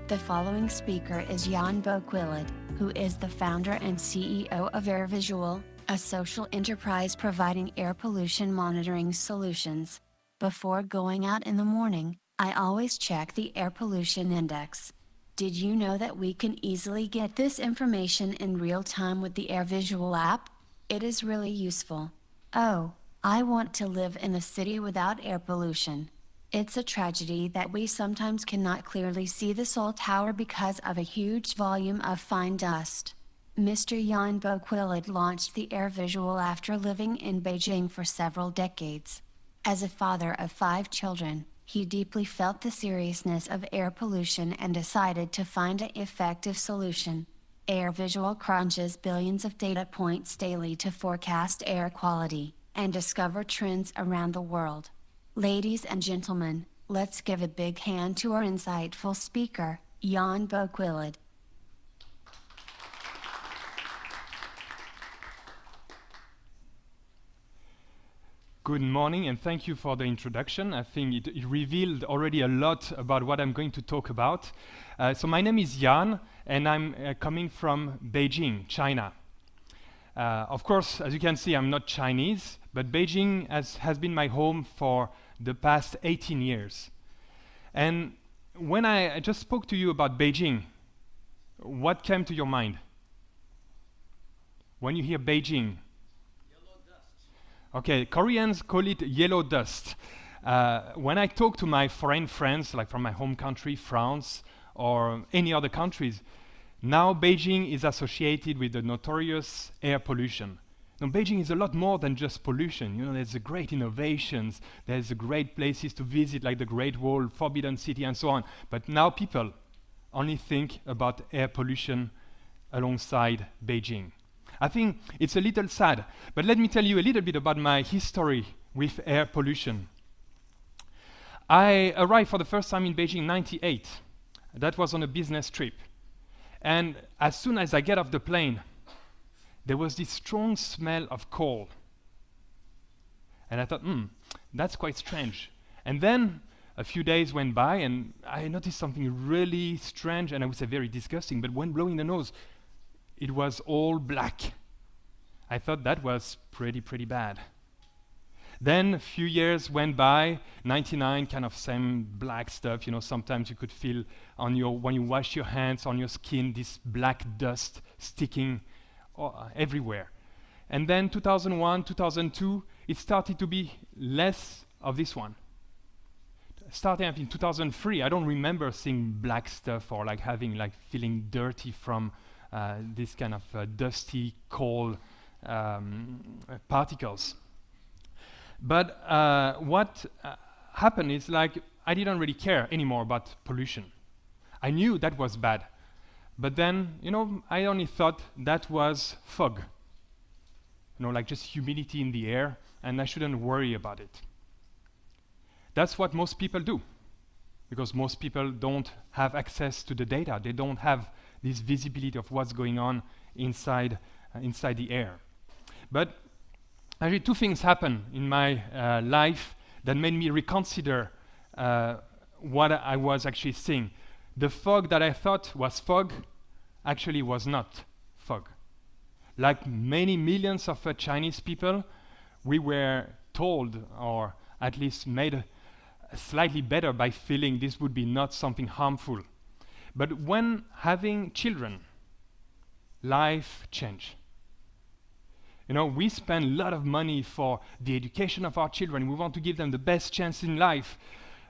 The following speaker is Yann Boquillod, who is the founder and CEO of AirVisual, a social enterprise providing air pollution monitoring solutions. Before going out in the morning, I always check the air pollution index. Did you know that we can easily get this information in real time with the AirVisual app? It is really useful. Oh, I want to live in a city without air pollution. It's a tragedy that we sometimes cannot clearly see the Seoul Tower because of a huge volume of fine dust. Mr. Yann Boquillod launched the AirVisual after living in Beijing for several decades. As a father of 5 children, he deeply felt the seriousness of air pollution and decided to find an effective solution. AirVisual crunches billions of data points daily to forecast air quality and discover trends around the world. Ladies and gentlemen, let's give a big hand to our insightful speaker, Yann Boquillod. Good morning and thank you for the introduction. I think it revealed already a lot about what I'm going to talk about. So my name is Yann and I'm coming from Beijing, China. Of course, as you can see, I'm not Chinese, but Beijing has been my home for the past 18 years. And when I just spoke to you about Beijing, what came to your mind? When you hear Beijing? Yellow dust. Okay, Koreans call it yellow dust. When I talk to my foreign friends, like from my home country, France, or any other countries, now Beijing is associated with the notorious air pollution. Now, Beijing is a lot more than just pollution. You know, there's great innovations, there's great places to visit, like the Great Wall, Forbidden City, and so on. But now people only think about air pollution alongside Beijing. I think it's a little sad, but let me tell you a little bit about my history with air pollution. I arrived for the first time in Beijing in '98. That was on a business trip. And as soon as I get off the plane, there was this strong smell of coal. And I thought, that's quite strange. And then a few days went by and I noticed something really strange, and I would say very disgusting, but when blowing the nose, it was all black. I thought that was pretty bad. Then a few years went by, 99, kind of same black stuff. You know, sometimes you could feel when you wash your hands on your skin, this black dust sticking everywhere. And then 2001, 2002, it started to be less of this one. Starting in 2003, I don't remember seeing black stuff or feeling dirty from this kind of dusty coal particles. But what happened is I didn't really care anymore about pollution. I knew that was bad. But then, I only thought that was fog. Just humidity in the air, and I shouldn't worry about it. That's what most people do, because most people don't have access to the data. They don't have this visibility of what's going on inside the air. But actually, 2 things happened in my life that made me reconsider what I was actually seeing. The fog that I thought was fog actually was not fog. Like many millions of Chinese people, we were told, or at least made slightly better by feeling this would be not something harmful. But when having children, life changed. We spend a lot of money for the education of our children. We want to give them the best chance in life.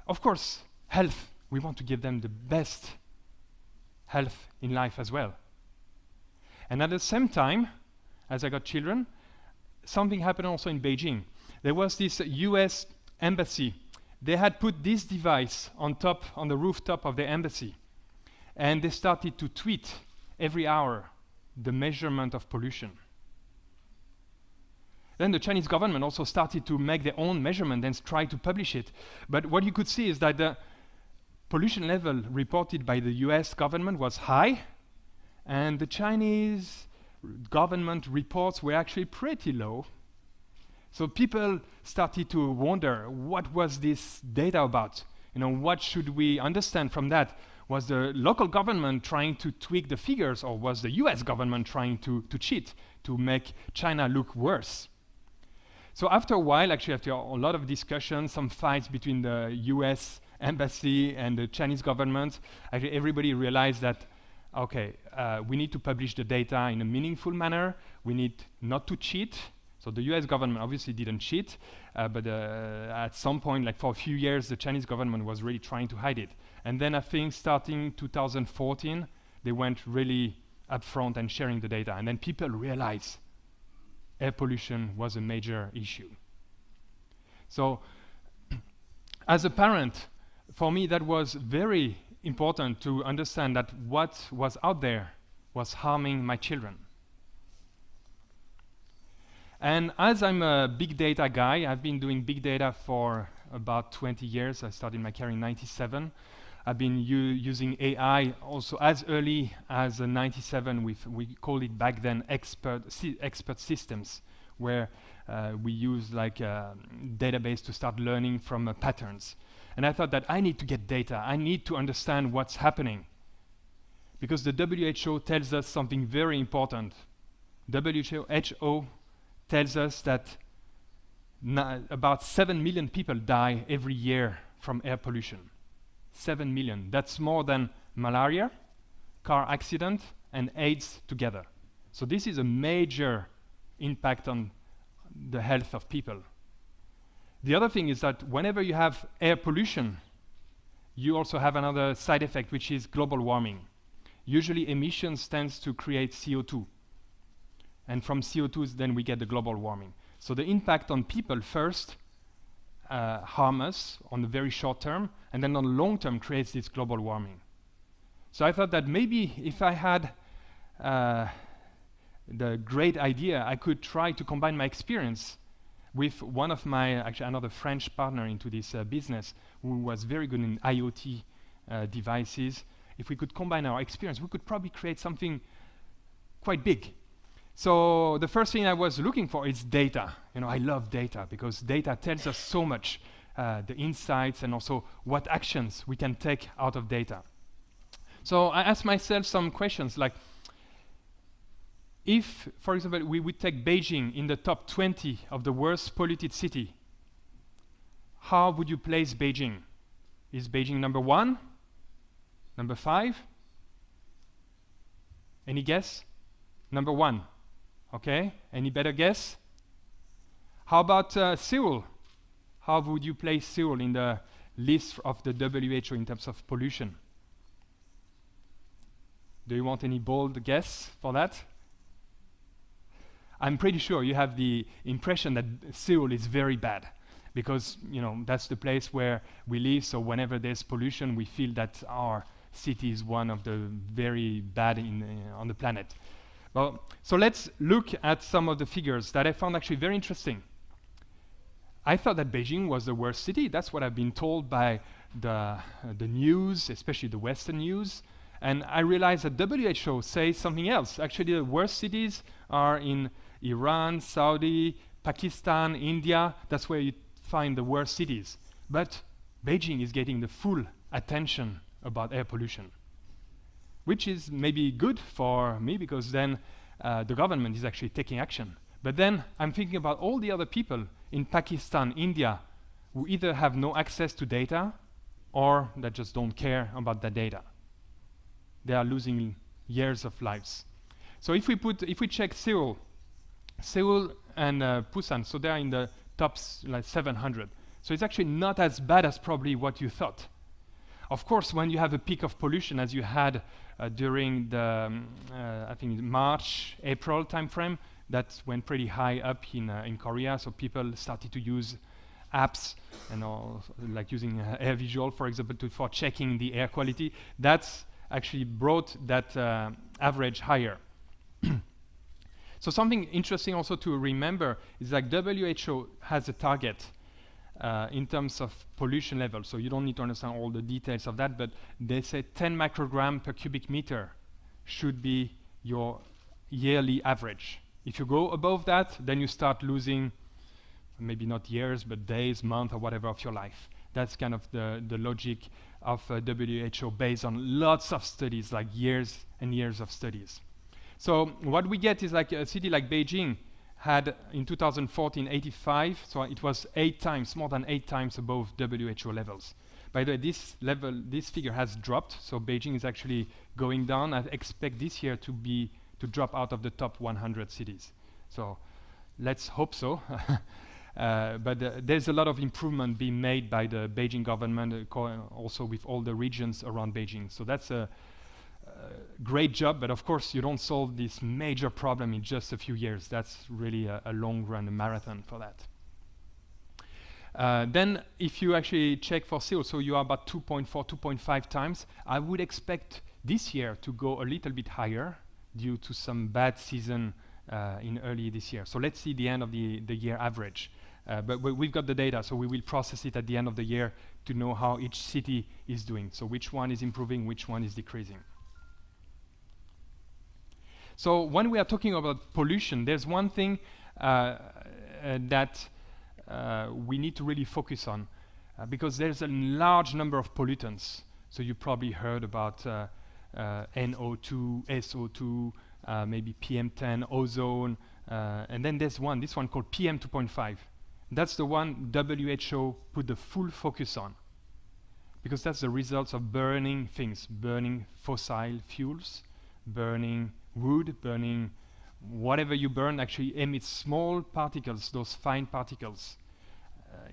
Of course, health. We want to give them the best health in life as well. And at the same time, as I got children, something happened also in Beijing. There was this US embassy. They had put this device on the rooftop of the embassy. And they started to tweet every hour the measurement of pollution. Then the Chinese government also started to make their own measurement and try to publish it. But what you could see is that the pollution level reported by the US government was high, and the Chinese government reports were actually pretty low. So people started to wonder, what was this data about? What should we understand from that? Was the local government trying to tweak the figures, or was the US government trying to cheat, to make China look worse? So after a while, actually after a lot of discussions, some fights between the US embassy and the Chinese government, actually everybody realized that, okay, we need to publish the data in a meaningful manner. We need not to cheat. So the US government obviously didn't cheat, but at some point, like for a few years, the Chinese government was really trying to hide it. And then I think starting 2014, they went really upfront and sharing the data. And then people realized air pollution was a major issue. So as a parent, for me, that was very important to understand that what was out there was harming my children. And as I'm a big data guy, I've been doing big data for about 20 years. I started my career in '97. I've been using AI also as early as '97 with, we called it back then, expert systems, where we use like a database to start learning from patterns. And I thought that I need to get data. I need to understand what's happening. Because the WHO tells us something very important. WHO tells us that about 7 million people die every year from air pollution. 7 million. That's more than malaria, car accident, and AIDS together. So this is a major impact on the health of people. The other thing is that whenever you have air pollution, you also have another side effect, which is global warming. Usually emissions tends to create CO2. And from CO2, then we get the global warming. So the impact on people first harm us on the very short term, and then on the long term creates this global warming. So I thought that maybe if I had the great idea, I could try to combine my experience with one of my, actually another French partner into this business, who was very good in IoT devices. If we could combine our experience, we could probably create something quite big. So the first thing I was looking for is data. You know, I love data because data tells us so much, the insights and also what actions we can take out of data. So I asked myself some questions like, if, for example, we would take Beijing in the top 20 of the worst polluted city, how would you place Beijing? Is Beijing number 1? Number 5? Any guess? Number 1. Okay, any better guess? How about Seoul? How would you place Seoul in the list of the WHO in terms of pollution? Do you want any bold guess for that? I'm pretty sure you have the impression that Seoul is very bad because, you know, that's the place where we live, so whenever there's pollution, we feel that our city is one of the very bad on the planet. Well, so let's look at some of the figures that I found actually very interesting. I thought that Beijing was the worst city. That's what I've been told by the news, especially the Western news. And I realized that WHO says something else. Actually, the worst cities are in Iran, Saudi, Pakistan, India. That's where you find the worst cities. But Beijing is getting the full attention about air pollution, which is maybe good for me because then the government is actually taking action. But then I'm thinking about all the other people in Pakistan, India, who either have no access to data or that just don't care about the data. They are losing years of lives. So if we check Seoul and Busan, so they're in the top like 700. So it's actually not as bad as probably what you thought. Of course, when you have a peak of pollution as you had during the, I think March, April timeframe, that went pretty high up in Korea. So people started to use apps and all, like using AirVisual, for example, for checking the air quality. That's actually brought that average higher. So something interesting also to remember is like WHO has a target in terms of pollution level. So you don't need to understand all the details of that, but they say 10 microgram per cubic meter should be your yearly average. If you go above that, then you start losing maybe not years, but days, months, or whatever of your life. That's kind of the logic of WHO based on lots of studies, like years and years of studies. So what we get is like a city like Beijing had in 2014 85, so it was 8 times, more than 8 times above WHO levels. By the way, this figure has dropped, so Beijing is actually going down. I expect this year to drop out of the top 100 cities. So let's hope so. But there's a lot of improvement being made by the Beijing government, also with all the regions around Beijing. So that's a great job, but of course you don't solve this major problem in just a few years. That's really a long run, a marathon for that. Then if you actually check for CO, so you are about 2.4, 2.5 times. I would expect this year to go a little bit higher due to some bad season in early this year. So let's see the end of the year average. But we've got the data, so we will process it at the end of the year to know how each city is doing. So which one is improving, which one is decreasing. So when we are talking about pollution, there's one thing that we need to really focus on because there's a large number of pollutants. So you probably heard about NO2, SO2, maybe PM10, ozone, and then there's this one called PM2.5. That's the one WHO put the full focus on because that's the results of burning things, burning fossil fuels, burning wood, burning whatever you burn actually emits small particles, those fine particles.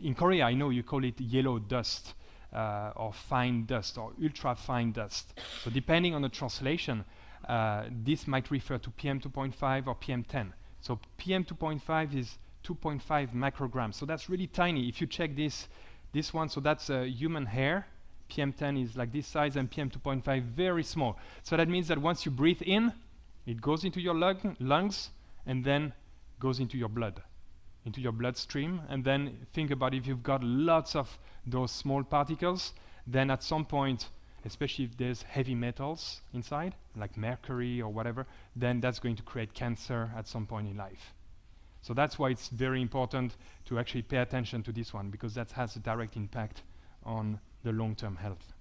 In Korea, I know you call it yellow dust or fine dust or ultra fine dust. So depending on the translation, this might refer to PM2.5 or PM10. So PM2.5 is 2.5 micrograms. So that's really tiny. If you check this one, so that's human hair. PM10 is like this size and PM2.5 very small. So that means that once you breathe in, it goes into your lungs and then goes into your bloodstream. And then think about if you've got lots of those small particles, then at some point, especially if there's heavy metals inside, like mercury or whatever, then that's going to create cancer at some point in life. So that's why it's very important to actually pay attention to this one, because that has a direct impact on the long-term health.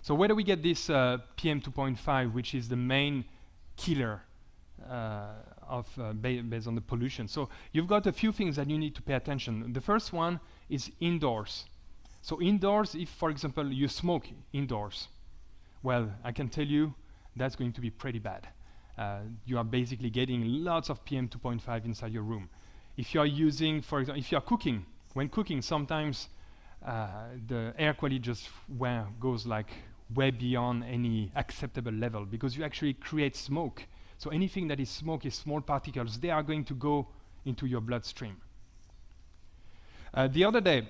So where do we get this PM2.5, which is the main killer based on the pollution? So you've got a few things that you need to pay attention. The first one is indoors. So indoors, if for example you smoke indoors, well, I can tell you that's going to be pretty bad. You are basically getting lots of PM2.5 inside your room. If you are using, for example, if you are cooking, when cooking, sometimes the air quality just goes like way beyond any acceptable level because you actually create smoke. So anything that is smoke is small particles. They are going to go into your bloodstream. The other day,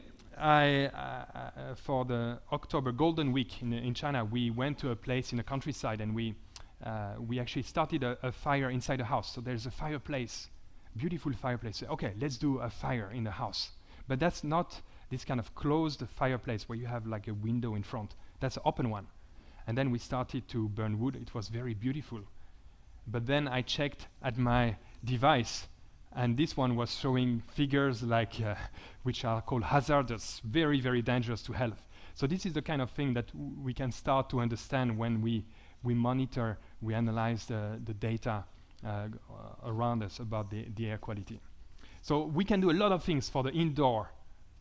for the October Golden Week in China, we went to a place in the countryside and we actually started a fire inside a house. So there's a fireplace, beautiful fireplace. Okay, let's do a fire in the house. But that's not this kind of closed fireplace where you have like a window in front. That's an open one. And then we started to burn wood. It was very beautiful. But then I checked at my device, and this one was showing figures like which are called hazardous, very, very dangerous to health. So this is the kind of thing that we can start to understand when we monitor, we analyze the data around us about the air quality. So we can do a lot of things for the indoor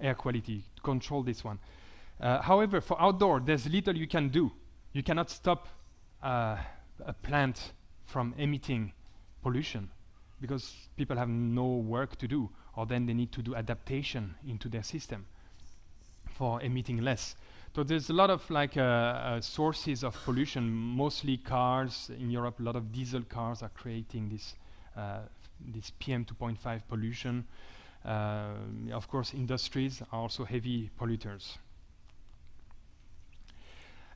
air quality to control this one. However, for outdoor, there's little you can do. You cannot stop a plant from emitting pollution because people have no work to do, or then they need to do adaptation into their system for emitting less. So there's a lot of sources of pollution, mostly cars. In Europe, a lot of diesel cars are creating this PM2.5 pollution. Of course, industries are also heavy polluters.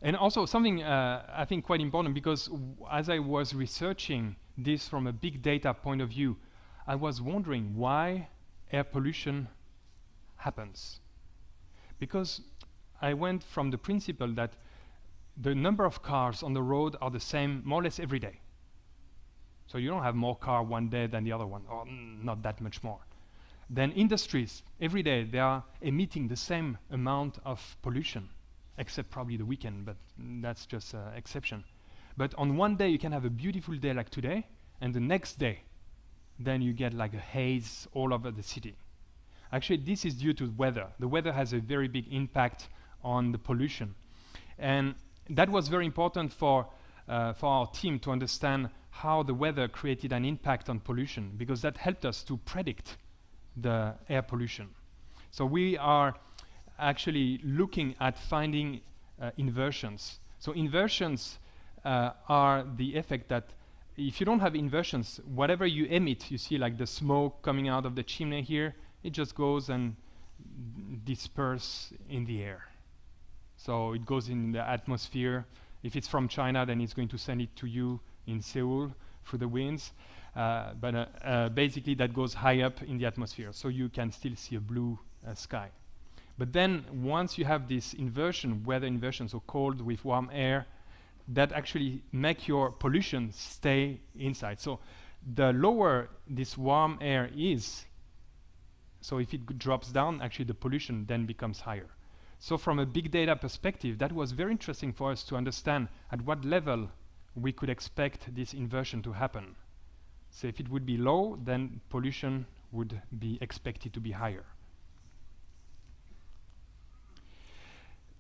And also something I think quite important, because as I was researching this from a big data point of view, I was wondering why air pollution happens. Because I went from the principle that the number of cars on the road are the same more or less every day. So you don't have more car one day than the other one, or not that much more. then industries, every day, they are emitting the same amount of pollution, except probably the weekend, but that's just an exception. But on one day, you can have a beautiful day like today, and the next day, then you get like a haze all over the city. Actually, this is due to weather. The weather has a very big impact on the pollution. And that was very important for our team to understand how the weather created an impact on pollution, because that helped us to predict the air pollution. So we are actually looking at finding inversions. So inversions are the effect that if you don't have inversions, whatever you emit, you see like the smoke coming out of the chimney here, it just goes and disperses in the air. So it goes in the atmosphere. If it's from China, then it's going to send it to you in Seoul through the winds. But basically that goes high up in the atmosphere, so you can still see a blue sky. But then once you have this inversion, weather inversion, so cold with warm air, that actually make your pollution stay inside. So the lower this warm air is, so if it drops down, actually the pollution then becomes higher. So from a big data perspective, that was very interesting for us to understand at what level we could expect this inversion to happen. So if it would be low, then pollution would be expected to be higher.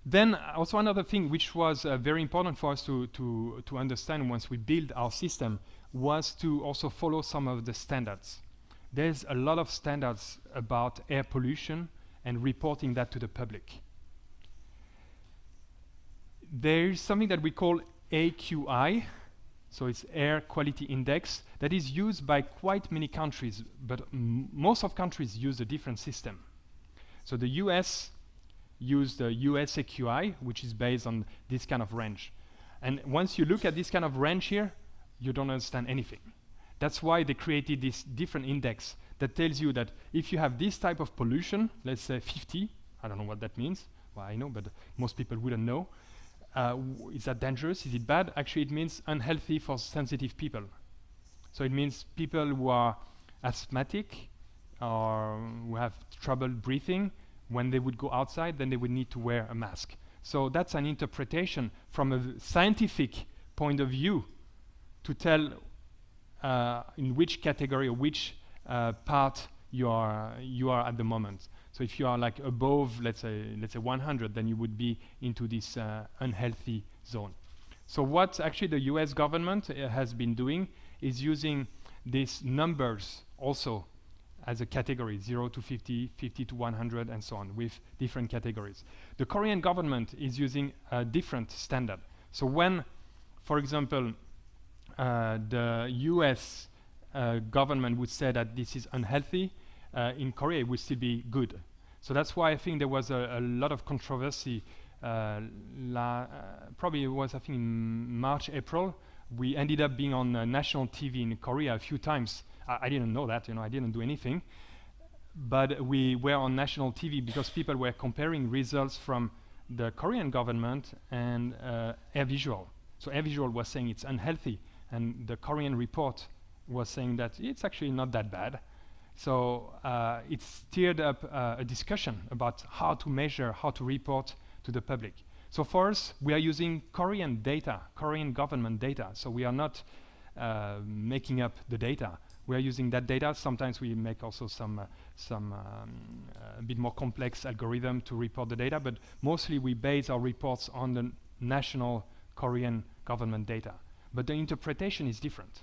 Then also another thing which was very important for us to understand once we built our system was to also follow some of the standards. There's a lot of standards about air pollution and reporting that to the public. There is something that we call AQI, so it's Air Quality Index, that is used by quite many countries, but most of countries use a different system. So the US use the US AQI, which is based on this kind of range. And once you look at this kind of range here, you don't understand anything. That's why they created this different index that tells you that if you have this type of pollution, let's say 50, I don't know what that means, well I know, but most people wouldn't know. Is that dangerous? Is it bad? Actually, it means unhealthy for sensitive people. So it means people who are asthmatic or who have trouble breathing, when they would go outside, then they would need to wear a mask. So that's an interpretation from a scientific point of view to tell in which category or which part you are at the moment. So if you are like above, let's say 100, then you would be into this unhealthy zone. So what actually the US government has been doing is using these numbers also as a category, 0 to 50, 50 to 100, and so on, with different categories. The Korean government is using a different standard. So when, for example, the US government would say that this is unhealthy, in Korea it would still be good. So that's why I think there was a lot of controversy. Probably it was, I think, in March, April. We ended up being on national TV in Korea a few times. I didn't know that, I didn't do anything. But we were on national TV because people were comparing results from the Korean government and AirVisual. So AirVisual was saying it's unhealthy, and the Korean report was saying that it's actually not that bad. So it stirred up a discussion about how to measure, how to report to the public. So for us, we are using Korean data, Korean government data. So we are not making up the data. We are using that data. Sometimes we make also some a bit more complex algorithm to report the data, but mostly we base our reports on the national Korean government data. But the interpretation is different.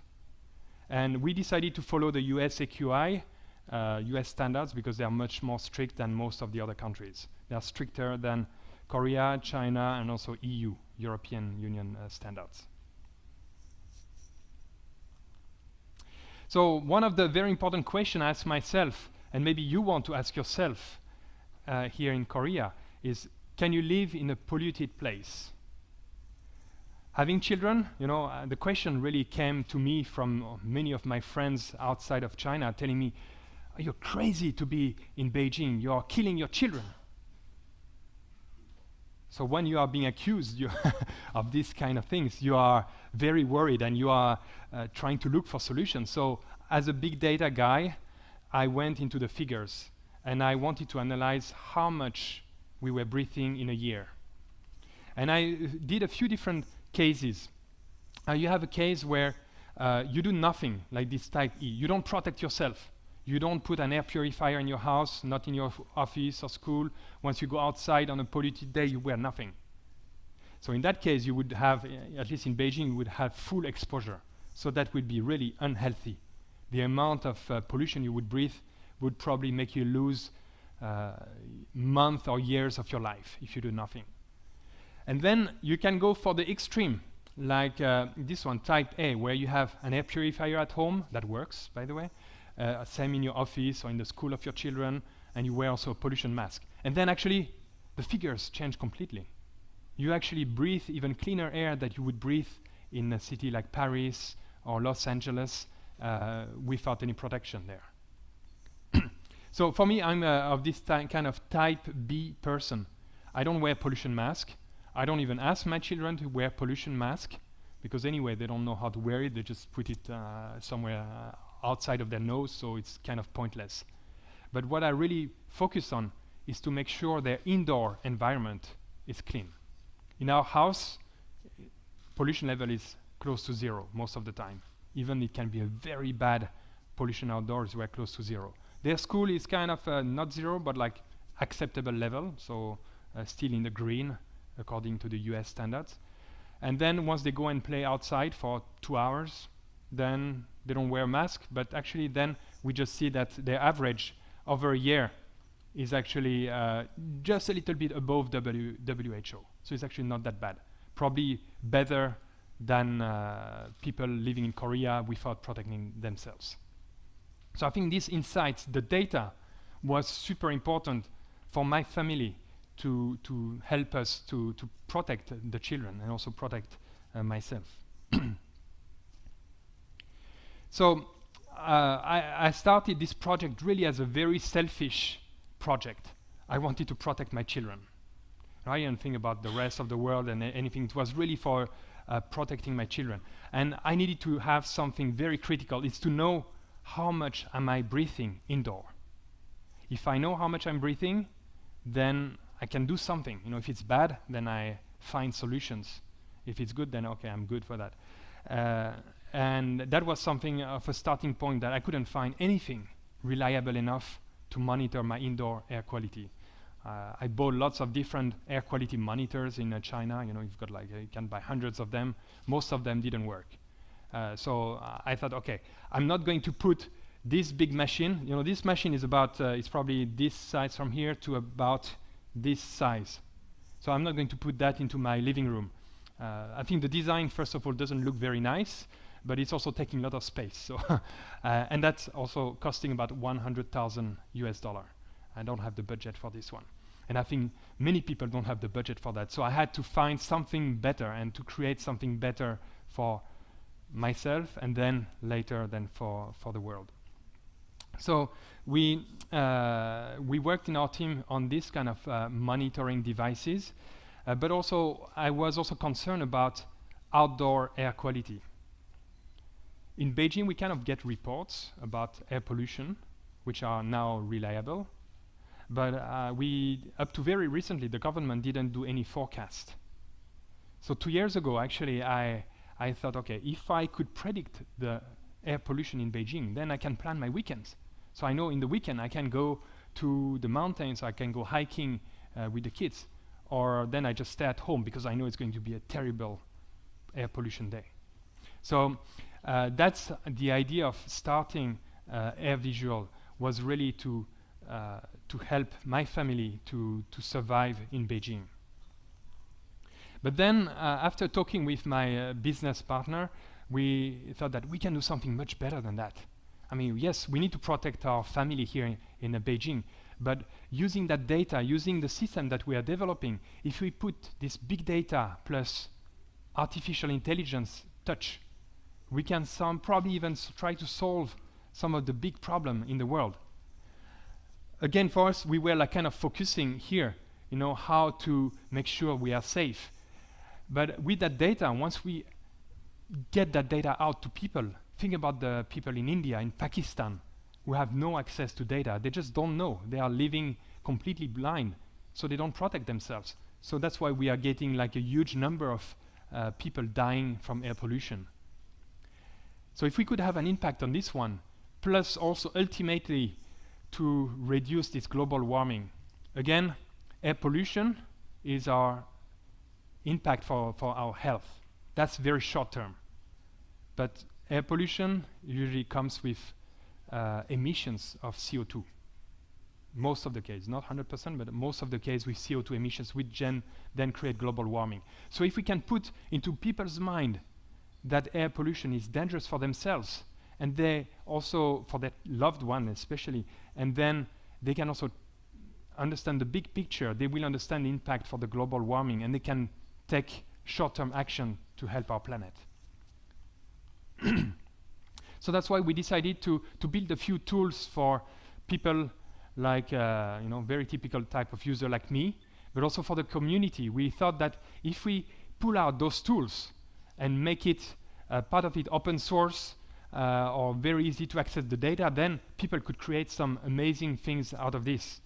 And we decided to follow the US AQI, US standards, because they are much more strict than most of the other countries. They are stricter than Korea, China, and also EU, European Union standards. So one of the very important questions I ask myself, and maybe you want to ask yourself here in Korea, is can you live in a polluted place? Having children, the question really came to me from many of my friends outside of China telling me, you're crazy to be in Beijing, you are killing your children. So when you are being accused of these kind of things, you are very worried and you are trying to look for solutions. So as a big data guy, I went into the figures and I wanted to analyze how much we were breathing in a year. And I did a few different cases. You have a case where you do nothing, like this type E. You don't protect yourself. You don't put an air purifier in your house, not in your office or school. Once you go outside on a polluted day, you wear nothing. So in that case, you would have, at least in Beijing, you would have full exposure. So that would be really unhealthy. The amount of pollution you would breathe would probably make you lose months or years of your life if you do nothing. And then you can go for the extreme, like this one, type A, where you have an air purifier at home, that works, by the way, same in your office or in the school of your children, and you wear also a pollution mask. And then actually, the figures change completely. You actually breathe even cleaner air that you would breathe in a city like Paris or Los Angeles without any protection there. So for me, I'm of this kind of type B person. I don't wear pollution mask. I don't even ask my children to wear pollution mask, because anyway, they don't know how to wear it. They just put it somewhere outside of their nose, so it's kind of pointless. But what I really focus on is to make sure their indoor environment is clean. In our house, pollution level is close to zero most of the time. Even it can be a very bad pollution outdoors, we're close to zero. Their school is kind of not zero, but like acceptable level, so still in the green, according to the US standards. And then once they go and play outside for 2 hours, then they don't wear a mask, but actually then we just see that their average over a year is actually just a little bit above WHO. So it's actually not that bad. Probably better than people living in Korea without protecting themselves. So I think these insights, the data, was super important for my family to help us to protect the children and also protect myself. So I started this project really as a very selfish project. I wanted to protect my children. I didn't think about the rest of the world and anything. It was really for protecting my children. And I needed to have something very critical. It's to know how much am I breathing indoor. If I know how much I'm breathing, then I can do something. You know, if it's bad, then I find solutions. If it's good, then okay, I'm good for that. And that was something of a starting point, that I couldn't find anything reliable enough to monitor my indoor air quality. I bought lots of different air quality monitors in China. You know, you've got like, you can buy hundreds of them. Most of them didn't work. So I thought, okay, I'm not going to put this big machine. You know, this machine is about, it's probably this size from here to about this size. So I'm not going to put that into my living room. I think the design, first of all, doesn't look very nice, but it's also taking a lot of space. So and that's also costing about $100,000 US. I don't have the budget for this one. And I think many people don't have the budget for that. So I had to find something better and to create something better for myself and then later then for the world. So we worked in our team on this kind of monitoring devices, but also I was also concerned about outdoor air quality. In Beijing, we kind of get reports about air pollution, which are now reliable. But up to very recently, the government didn't do any forecast. So 2 years ago, actually, I thought, okay, if I could predict the air pollution in Beijing, then I can plan my weekends. So I know in the weekend I can go to the mountains, I can go hiking with the kids, or then I just stay at home because I know it's going to be a terrible air pollution day. So that's the idea of starting AirVisual, was really to help my family to survive in Beijing. But then, after talking with my business partner, we thought that we can do something much better than that. I mean, yes, we need to protect our family here in Beijing, but using that data, using the system that we are developing, if we put this big data plus artificial intelligence touch, we can probably even try to solve some of the big problem in the world. Again, for us, we were like kind of focusing here, you know, how to make sure we are safe. But with that data, once we get that data out to people, think about the people in India, in Pakistan, who have no access to data. They just don't know. They are living completely blind, so they don't protect themselves. So that's why we are getting like a huge number of people dying from air pollution. So if we could have an impact on this one, plus also ultimately to reduce this global warming. Again, air pollution is our impact for our health. That's very short term. But air pollution usually comes with emissions of CO2. Most of the case, not 100%, but most of the case with CO2 emissions, which then create global warming. So if we can put into people's mind that air pollution is dangerous for themselves, and they also, for their loved one especially, and then they can also understand the big picture, they will understand the impact for the global warming, and they can take short-term action to help our planet. So that's why we decided to build a few tools for people like very typical type of user like me, but also for the community. We thought that if we pull out those tools and make it part of it open source or very easy to access the data, then people could create some amazing things out of this.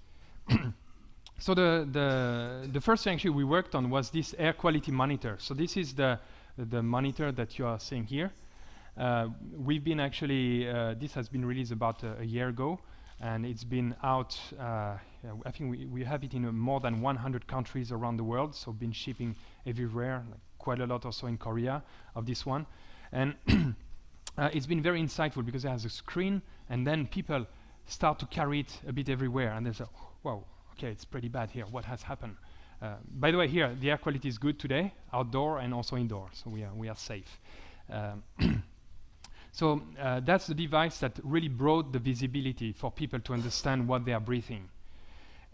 So the first thing actually we worked on was this air quality monitor. So this is the monitor that you are seeing here. We've been actually, this has been released about a year ago, and it's been out, I think we have it in more than 100 countries around the world, so been shipping everywhere, like quite a lot also in Korea of this one. And it's been very insightful because it has a screen, and then people start to carry it a bit everywhere, and they say, wow, okay, it's pretty bad here, what has happened? By the way, here, the air quality is good today, outdoor and also indoor, so we are safe. So that's the device that really brought the visibility for people to understand what they are breathing.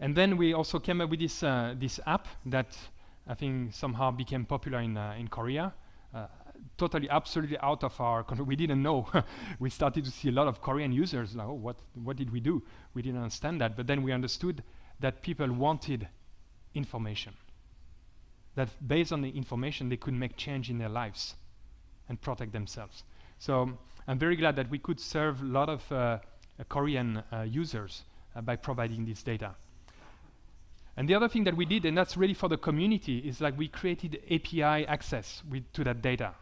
And then we also came up with this this app that I think somehow became popular in Korea. Totally, absolutely out of our control. We didn't know. We started to see a lot of Korean users like, oh, what did we do? We didn't understand that. But then we understood that people wanted information. That based on the information, they could make change in their lives and protect themselves. So I'm very glad that we could serve a lot of Korean users by providing this data. And the other thing that we did, and that's really for the community, is like we created API access to that data.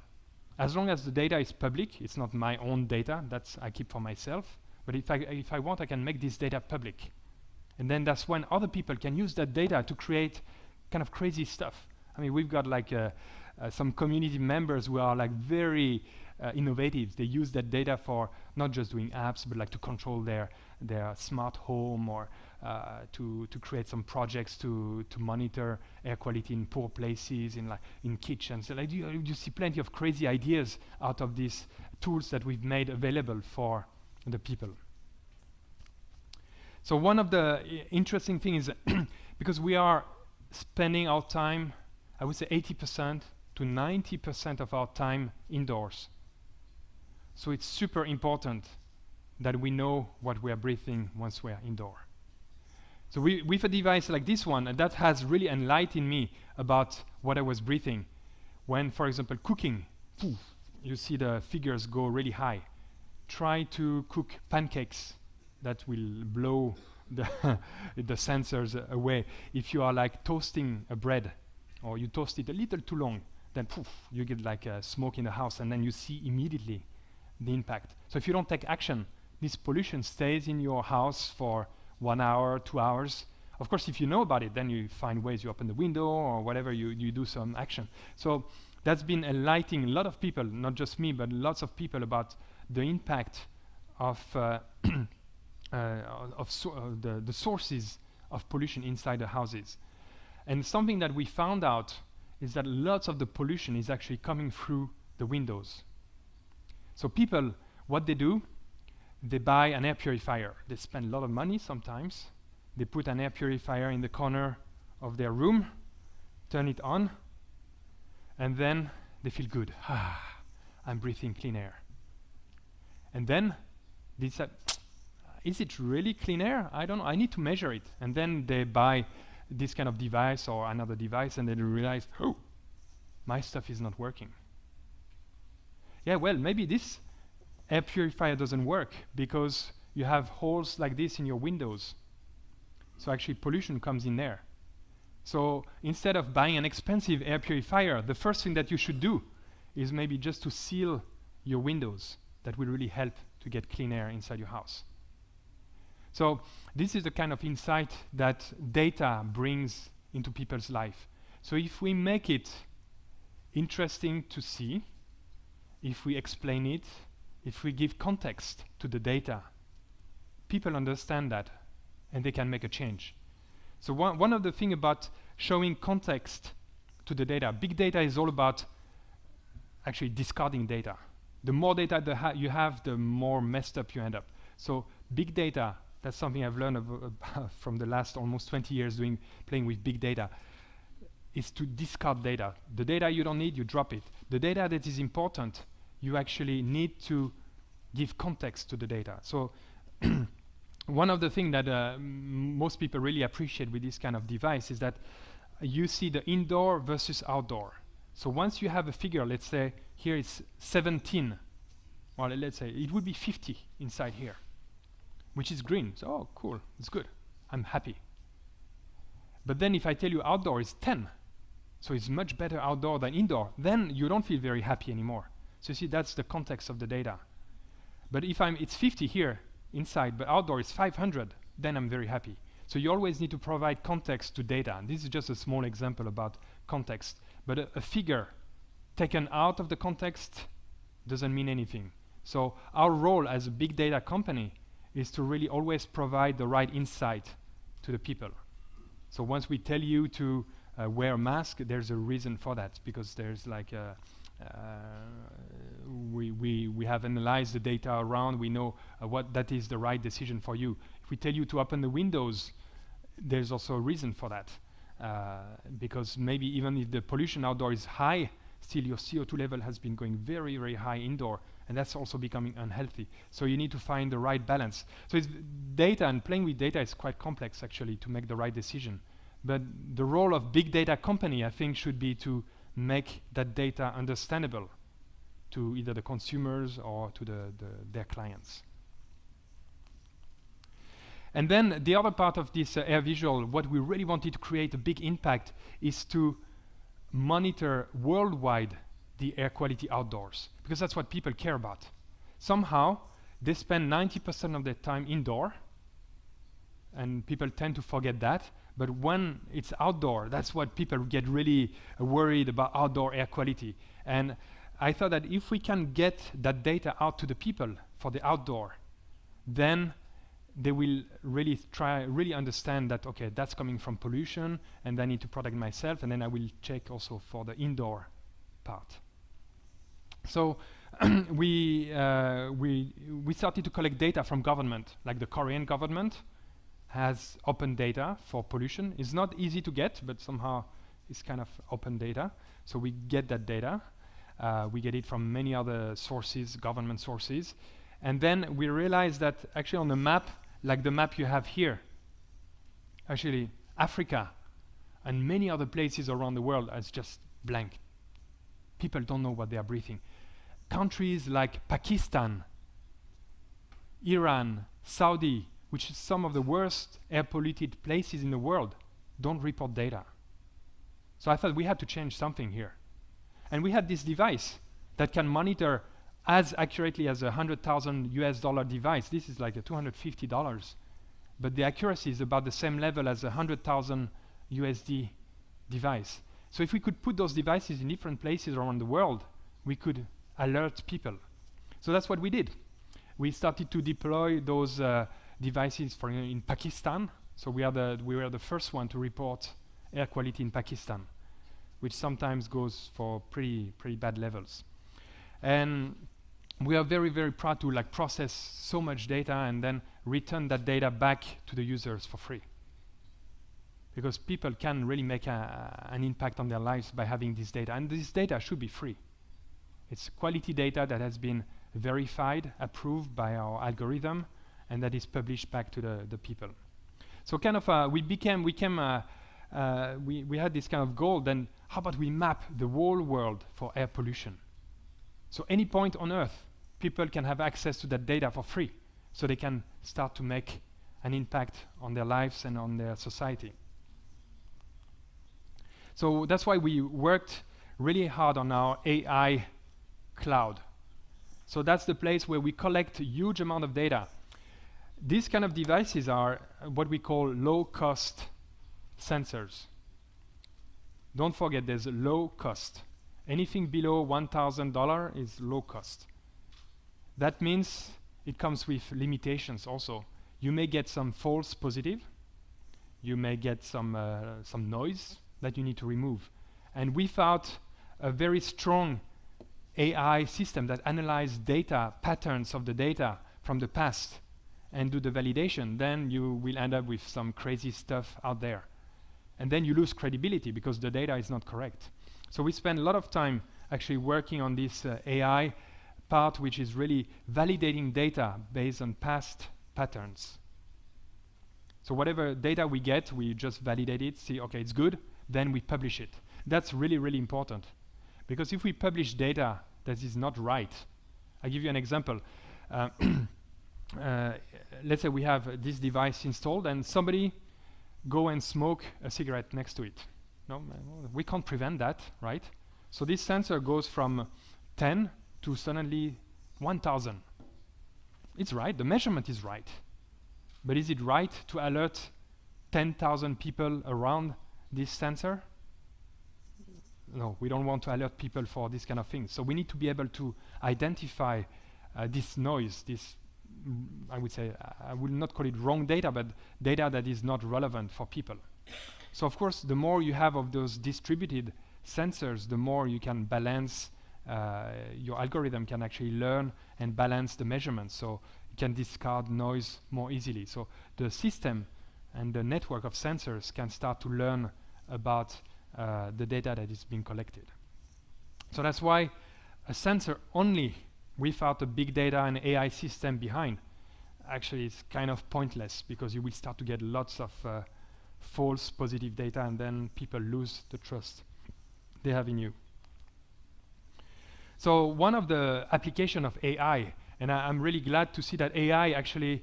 As long as the data is public, it's not my own data, I keep for myself, but if I want, I can make this data public. And then that's when other people can use that data to create kind of crazy stuff. I mean, we've got like some community members who are like very innovative. They use that data for not just doing apps, but like to control their smart home, or to create some projects to monitor air quality in poor places, in kitchens. So like you see plenty of crazy ideas out of these tools that we've made available for the people. So one of the interesting things is because we are spending our time, I would say 80% to 90% of our time indoors. So it's super important that we know what we are breathing once we are indoor. So with a device like this one, that has really enlightened me about what I was breathing. When, for example, cooking, you see the figures go really high. Try to cook pancakes. That will blow the sensors away. If you are like toasting a bread, or you toast it a little too long, then you get like smoke in the house, and then you see immediately the impact. So if you don't take action, this pollution stays in your house for 1 hour, 2 hours. Of course, if you know about it, then you find ways, you open the window or whatever, you do some action. So that's been enlightening a lot of people, not just me, but lots of people, about the impact of the sources of pollution inside the houses. And something that we found out is that lots of the pollution is actually coming through the windows. So people, what they do, they buy an air purifier. They spend a lot of money sometimes. They put an air purifier in the corner of their room, turn it on, and then they feel good. I'm breathing clean air. And then they say, is it really clean air? I don't know, I need to measure it. And then they buy this kind of device or another device, and then they realize, oh, my stuff is not working. Yeah, well, maybe this air purifier doesn't work because you have holes like this in your windows. So actually pollution comes in there. So instead of buying an expensive air purifier, the first thing that you should do is maybe just to seal your windows. That will really help to get clean air inside your house. So this is the kind of insight that data brings into people's life. So if we make it interesting to see, if we explain it, if we give context to the data, people understand that and they can make a change. So one of the things about showing context to the data, big data is all about actually discarding data. The more data you have, the more messed up you end up. So big data, that's something I've learned from the last almost 20 years playing with big data, is to discard data. The data you don't need, you drop it. The data that is important, you actually need to give context to the data. So one of the things that most people really appreciate with this kind of device is that you see the indoor versus outdoor. So once you have a figure, let's say here it's 17, well, let's say it would be 50 inside here, which is green. So, oh, cool, it's good. I'm happy. But then if I tell you outdoor is 10, so it's much better outdoor than indoor, then you don't feel very happy anymore. So you see, that's the context of the data. But if it's 50 here inside, but outdoor is 500, then I'm very happy. So you always need to provide context to data. And this is just a small example about context. But a figure taken out of the context doesn't mean anything. So our role as a big data company is to really always provide the right insight to the people. So once we tell you to wear a mask, there's a reason for that, because there's like we have analyzed the data around, we know what that is the right decision for you. If we tell you to open the windows, there's also a reason for that. Because maybe even if the pollution outdoor is high, still your CO2 level has been going very, very high indoor, and that's also becoming unhealthy. So you need to find the right balance. So it's data, and playing with data is quite complex actually to make the right decision. But the role of big data company, I think, should be to make that data understandable to either the consumers or to their clients. And then the other part of this AirVisual, what we really wanted to create a big impact is to monitor worldwide the air quality outdoors, because that's what people care about. Somehow, they spend 90% of their time indoor, and people tend to forget that. But when it's outdoor, that's what people get really worried about, outdoor air quality. And I thought that if we can get that data out to the people for the outdoor, then they will really understand that, okay, that's coming from pollution, and I need to protect myself, and then I will check also for the indoor part. So we started to collect data from government, like the Korean government has open data for pollution. It's not easy to get, but somehow it's kind of open data. So we get that data. We get it from many other sources, government sources. And then we realized that actually on the map, like the map you have here, actually Africa and many other places around the world is just blank. People don't know what they are breathing. Countries like Pakistan, Iran, Saudi, which is some of the worst air polluted places in the world, don't report data. So I thought we had to change something here. And we had this device that can monitor as accurately as $100,000 device. This is like a $250, but the accuracy is about the same level as $100,000 USD device. So if we could put those devices in different places around the world, we could alert people. So that's what we did. We started to deploy those devices in Pakistan. So we were the first one to report air quality in Pakistan, which sometimes goes for pretty bad levels. And we are very, very proud to process so much data and then return that data back to the users for free. Because people can really make an impact on their lives by having this data. And this data should be free. It's quality data that has been verified, approved by our algorithm, and that is published back to the people. So kind of we had this kind of goal. Then how about we map the whole world for air pollution? So any point on Earth, people can have access to that data for free. so they can start to make an impact on their lives and on their society. So that's why we worked really hard on our AI cloud. So that's the place where we collect a huge amount of data. These kind of devices are what we call low-cost sensors. Don't forget, there's a low cost. Anything below $1,000 is low cost. That means it comes with limitations also. You may get some false positive. You may get some noise that you need to remove. And without a very strong AI system that analyzes data, patterns of the data from the past, and do the validation, then you will end up with some crazy stuff out there. And then you lose credibility because the data is not correct. So we spend a lot of time actually working on this AI part, which is really validating data based on past patterns. So whatever data we get, we just validate it, see, okay, it's good, then we publish it. That's really, really important. Because if we publish data that is not right, I'll give you an example. Let's say we have this device installed and somebody go and smoke a cigarette next to it. No, we can't prevent that, right? So this sensor goes from 10 to suddenly 1,000. It's right, the measurement is right. But is it right to alert 10,000 people around this sensor? No, we don't want to alert people for this kind of thing. So we need to be able to identify this noise, this I would say, I will not call it wrong data, but data that is not relevant for people. So of course, the more you have of those distributed sensors, the more you can balance, your algorithm can actually learn and balance the measurements. So you can discard noise more easily. So the system and the network of sensors can start to learn about the data that is being collected. So that's why a sensor only without a big data and AI system behind actually is kind of pointless, because you will start to get lots of false positive data, and then people lose the trust they have in you. So one of the application of AI, and I'm really glad to see that AI actually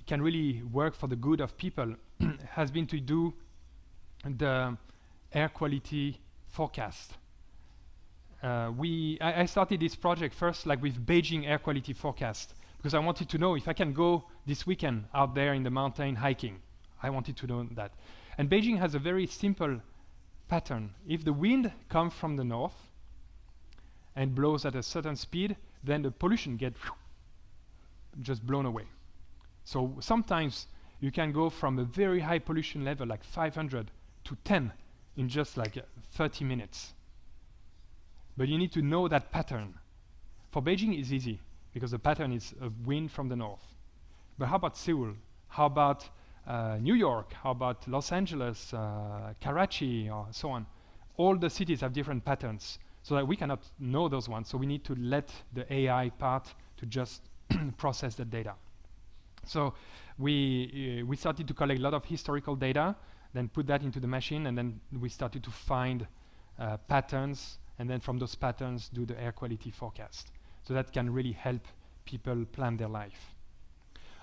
can really work for the good of people, has been to do the air quality forecast. I started this project first like with Beijing air quality forecast, because I wanted to know if I can go this weekend out there in the mountain hiking. I wanted to know that. And Beijing has a very simple pattern. If the wind comes from the north and blows at a certain speed, then the pollution gets just blown away. So sometimes you can go from a very high pollution level, like 500, to 10 in just like 30 minutes. But you need to know that pattern. For Beijing, it's easy, because the pattern is a wind from the north. But how about Seoul? How about New York? How about Los Angeles, Karachi, or so on? All the cities have different patterns, so that we cannot know those ones. So we need to let the AI part to just process the data. So we started to collect a lot of historical data, then put that into the machine, and then we started to find patterns, and then from those patterns do the air quality forecast. So that can really help people plan their life.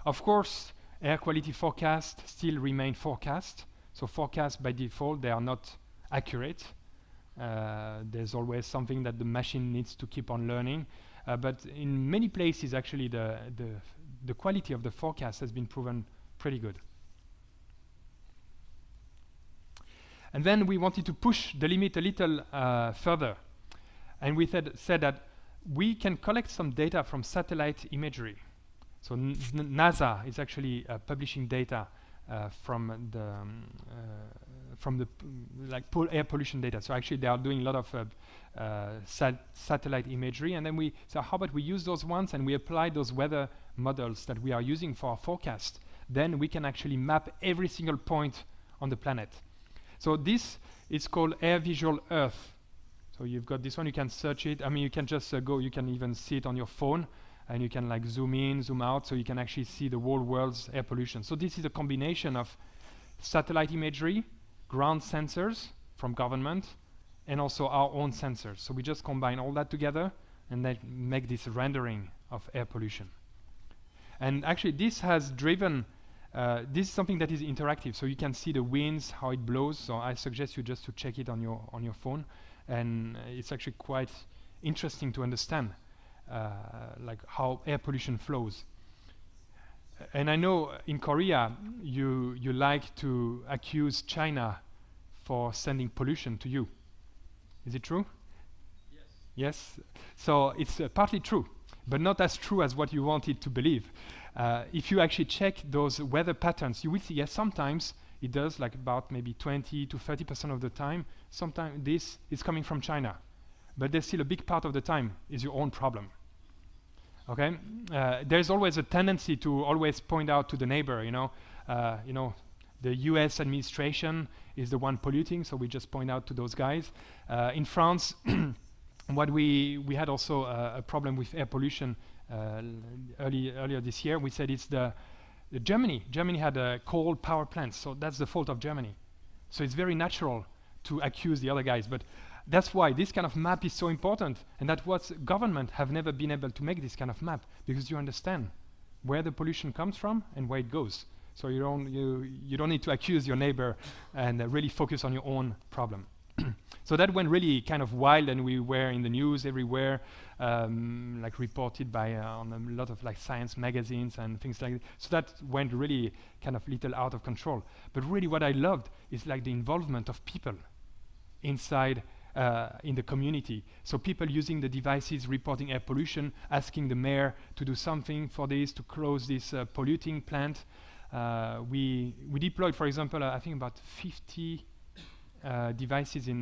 Of course, air quality forecasts still remain forecast. So forecasts by default, they are not accurate. There's always something that the machine needs to keep on learning. But in many places, actually, the quality of the forecast has been proven pretty good. And then we wanted to push the limit a little further. And we said that we can collect some data from satellite imagery. So NASA is actually publishing data from the air pollution data. So actually they are doing a lot of satellite imagery, and then so how about we use those ones and we apply those weather models that we are using for our forecast. Then we can actually map every single point on the planet. So this is called AirVisual Earth. So you've got this one, you can search it. I mean, you can just go, you can even see it on your phone, and you can like zoom in, zoom out, so you can actually see the whole world's air pollution. So this is a combination of satellite imagery, ground sensors from government, and also our own sensors. So we just combine all that together and then make this rendering of air pollution. And actually this has driven, this is something that is interactive, so you can see the winds, how it blows. So I suggest you just to check it on your phone, and it's actually quite interesting to understand like how air pollution flows. And I know in Korea you like to accuse China for sending pollution to you. Is it true? Yes. Yes. So it's partly true, but not as true as what you wanted to believe. If you actually check those weather patterns, you will see, yes, sometimes it does, like about maybe 20 to 30% of the time, sometimes this is coming from China. But there's still a big part of the time is your own problem. Okay? There's always a tendency to always point out to the neighbor, the US administration is the one polluting, so we just point out to those guys. In France, what we had also a problem with air pollution earlier this year. We said it's the Germany. Germany had coal power plants, so that's the fault of Germany. So it's very natural to accuse the other guys, but that's why this kind of map is so important, and that what government have never been able to make this kind of map, because you understand where the pollution comes from and where it goes. So you don't need to accuse your neighbor and really focus on your own problem. So that went really kind of wild, and we were in the news everywhere, like reported by on a lot of like science magazines and things like that. So that went really kind of little out of control. But really what I loved is like the involvement of people inside in the community. So people using the devices, reporting air pollution, asking the mayor to do something for this, to close this polluting plant. We deployed, for example, I think about 50 devices in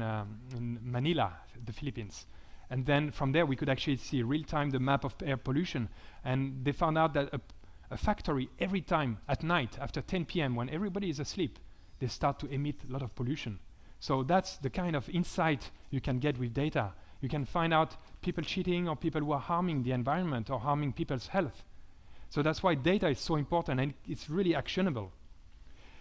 Manila, the Philippines. And then from there we could actually see real-time the map of air pollution. And they found out that a factory every time at night after 10 p.m. when everybody is asleep, they start to emit a lot of pollution. So that's the kind of insight you can get with data. You can find out people cheating or people who are harming the environment or harming people's health. So that's why data is so important, and it's really actionable.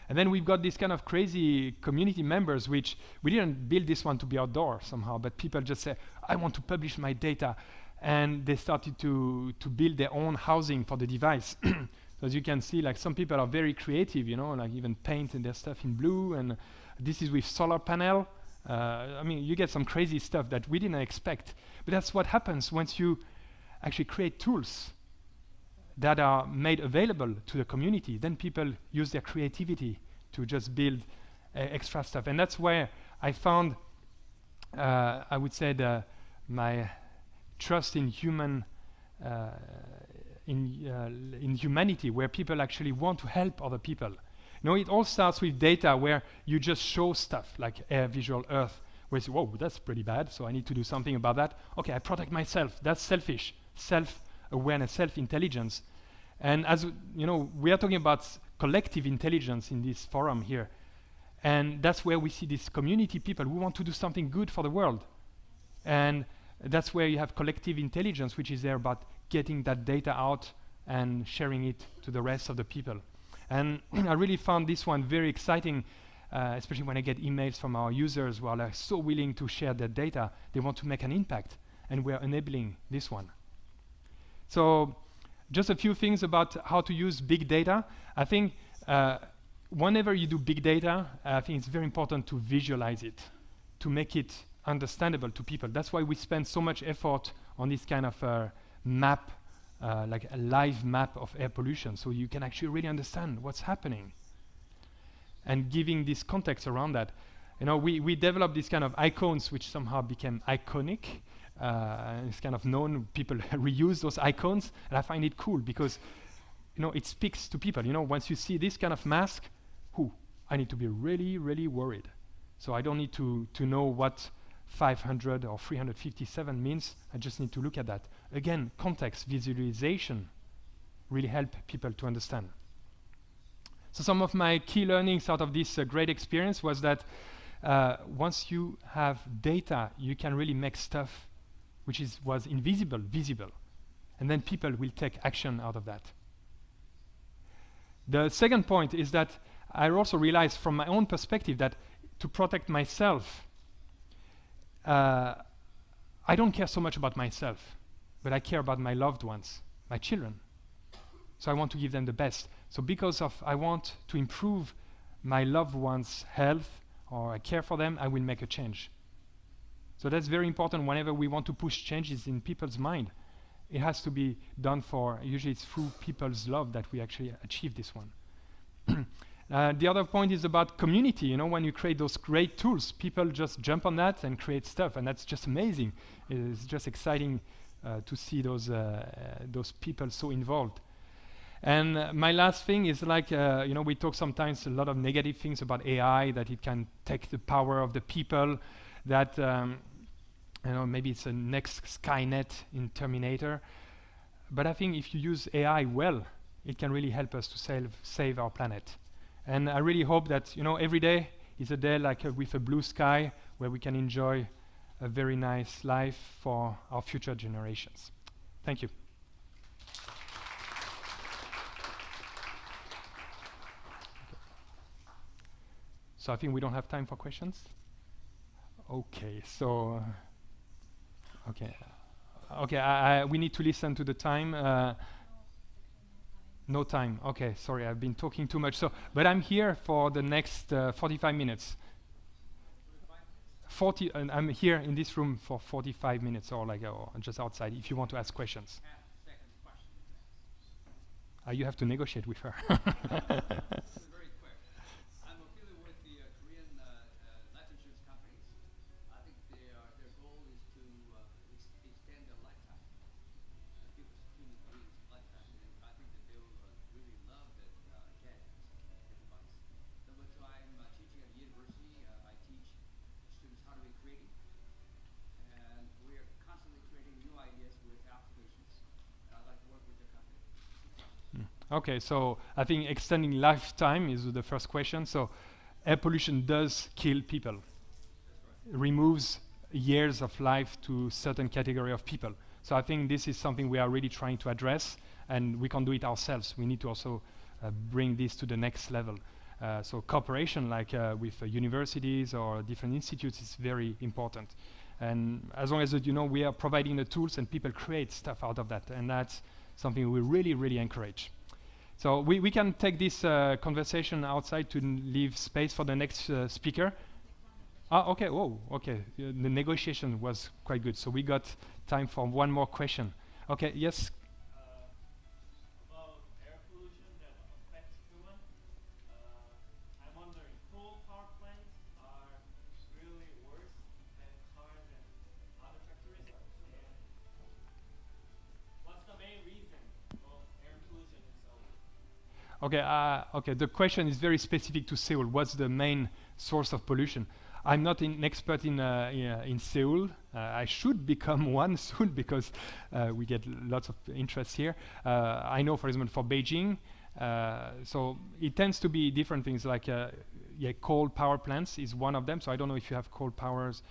And then we've got this kind of crazy community members, which we didn't build this one to be outdoor somehow, but people just say, I want to publish my data. And they started to build their own housing for the device. So as you can see, like some people are very creative, like even painting their stuff in blue, and this is with solar panel. I mean, you get some crazy stuff that we didn't expect. But that's what happens once you actually create tools that are made available to the community. Then people use their creativity to just build extra stuff. And that's where I found, I would say, my trust in in humanity, where people actually want to help other people. It all starts with data where you just show stuff like AirVisual Earth, where you say, whoa, that's pretty bad, so I need to do something about that. Okay, I protect myself. That's selfish. Self-awareness, self-intelligence. And as we are talking about collective intelligence in this forum here. And that's where we see these community people who want to do something good for the world. And that's where you have collective intelligence, which is there about getting that data out and sharing it to the rest of the people. And I really found this one very exciting, especially when I get emails from our users who are like so willing to share their data. They want to make an impact, and we're enabling this one. So just a few things about how to use big data. I think whenever you do big data, I think it's very important to visualize it, to make it understandable to people. That's why we spend so much effort on this kind of map, like a live map of air pollution, so you can actually really understand what's happening. And giving this context around that. We developed these kind of icons which somehow became iconic. It's kind of known, people reuse those icons, and I find it cool because it speaks to people. Once you see this kind of mask, I need to be really, really worried. So I don't need to know what 500 or 357 means. I just need to look at that. Again, context, visualization really help people to understand. So some of my key learnings out of this great experience was that once you have data, you can really make stuff which was invisible, visible. And then people will take action out of that. The second point is that I also realized from my own perspective that to protect myself, I don't care so much about myself, but I care about my loved ones, my children. So I want to give them the best. So because of I want to improve my loved one's health or I care for them, I will make a change. So that's very important whenever we want to push changes in people's mind. It has to be done for, usually it's through people's love that we actually achieve this one. The other point is about community. You know, when you create those great tools, people just jump on that and create stuff, and that's just amazing. It's just exciting to see those people so involved. And my last thing is like, you know, we talk sometimes a lot of negative things about AI, that it can take the power of the people, that you know, maybe it's a next Skynet in Terminator. But I think if you use AI well, it can really help us to save our planet. And I really hope that, you know, every day is a day like with a blue sky where we can enjoy a very nice life for our future generations. Thank you. So I think we don't have time for questions. Okay, so okay, we need to listen to the time. No time. Okay, sorry, I've been talking too much. So, but I'm here for the next 45 minutes. 40. And I'm here in this room for 45 minutes, or like, or just outside. If you want to ask questions. You have to negotiate with her. This is very quick. I'm affiliated with the Korean life insurance companies. I think their goal is to extend their lifetime, people's human beings' lifetime, and I think that they will really love that gadget, the device. Number two, I'm teaching at a university. I teach students how to be creative, and we are constantly creating new ideas with applications. I'd like to work with your company. Okay, so I think extending lifetime is the first question. So air pollution does kill people. It removes years of life to certain category of people. So I think this is something we are really trying to address, and we can't do it ourselves. We need to also bring this to the next level. So cooperation like with universities or different institutes is very important. And as long as you know, we are providing the tools and people create stuff out of that, and that's something we really, really encourage. So we can take this conversation outside to leave space for the next speaker. Okay, whoa, okay. The negotiation was quite good, so we got time for one more question. Okay, yes? About air pollution that affects human, I'm wondering, coal power plants are really worse than cars and other factories? And what's the main reason of air pollution in Seoul? Okay, okay. The question is very specific to Seoul. What's the main source of pollution? I'm not an expert in Seoul. I should become one soon because we get lots of interest here. I know, for example, for Beijing, so it tends to be different things. Like, coal power plants is one of them. So I don't know if you have coal powers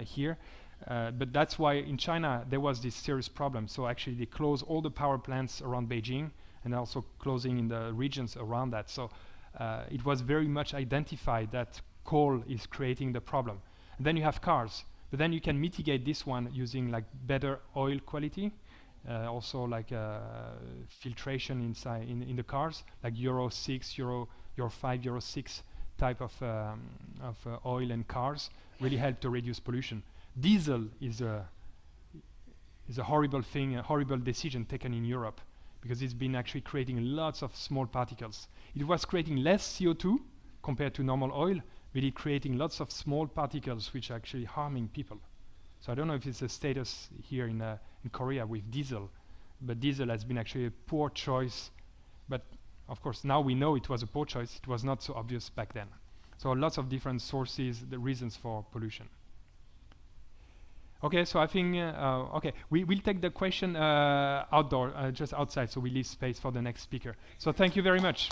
here, but that's why in China there was this serious problem. So actually, they close all the power plants around Beijing, and also closing in the regions around that. So it was very much identified that coal is creating the problem. And then you have cars, but then you can mitigate this one using like better oil quality, also like filtration inside in the cars, like Euro 6, Euro 5, Euro 6 type of oil and cars really help to reduce pollution. Diesel is a horrible thing, a horrible decision taken in Europe, because it's been actually creating lots of small particles. It was creating less CO2 compared to normal oil, but it's creating lots of small particles which are actually harming people. So I don't know if it's a status here in Korea with diesel, but diesel has been actually a poor choice. But of course, now we know it was a poor choice. It was not so obvious back then. So lots of different sources, the reasons for pollution. Okay, so I think, okay, we'll take the question outdoor, just outside, so we leave space for the next speaker. So thank you very much.